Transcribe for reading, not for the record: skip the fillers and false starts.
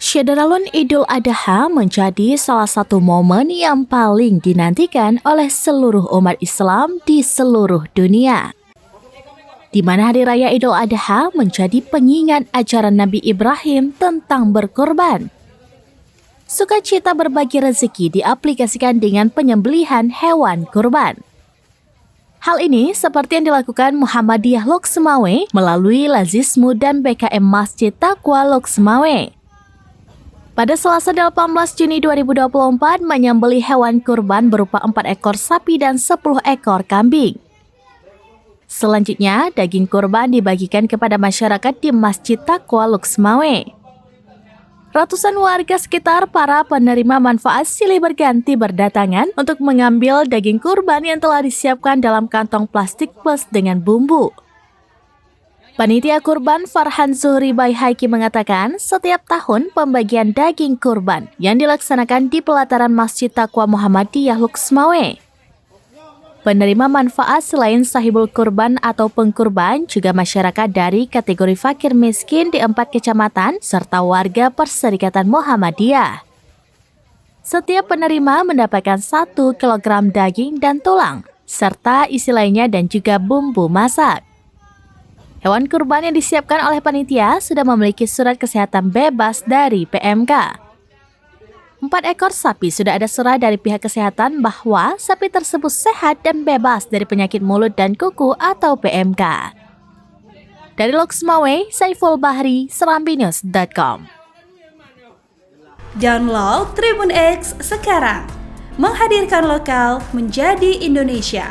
Syederalun Idul Adha menjadi salah satu momen yang paling dinantikan oleh seluruh umat Islam di seluruh dunia, di mana Hari Raya Idul Adha menjadi pengingat ajaran Nabi Ibrahim tentang berkorban. Sukacita berbagi rezeki diaplikasikan dengan penyembelihan hewan kurban. Hal ini seperti yang dilakukan Muhammadiyah Loksmawe melalui Lazismu dan BKM Masjid Taqwa Loksmawe. Pada Selasa 18 Juni 2024 menyembelih hewan kurban berupa 4 ekor sapi dan 10 ekor kambing. Selanjutnya, daging kurban dibagikan kepada masyarakat di Masjid Taqwa Loksmawe. Ratusan warga sekitar para penerima manfaat silih berganti berdatangan untuk mengambil daging kurban yang telah disiapkan dalam kantong plastik plus dengan bumbu. Panitia kurban Farhan Zuhri Bayhaqi mengatakan setiap tahun pembagian daging kurban yang dilaksanakan di pelataran Masjid Taqwa Muhammadiyah Loksmawe. Penerima manfaat selain sahibul kurban atau pengkurban juga masyarakat dari kategori fakir miskin di 4 kecamatan serta warga Perserikatan Muhammadiyah. Setiap penerima mendapatkan 1 kilogram daging dan tulang, serta isi lainnya dan juga bumbu masak. Hewan kurban yang disiapkan oleh panitia sudah memiliki surat kesehatan bebas dari PMK. 4 ekor sapi sudah ada surat dari pihak kesehatan bahwa sapi tersebut sehat dan bebas dari penyakit mulut dan kuku atau PMK. Dari Loksmawe, Saiful Bahri, serambinews.com. Download Tribun X sekarang, menghadirkan lokal menjadi Indonesia.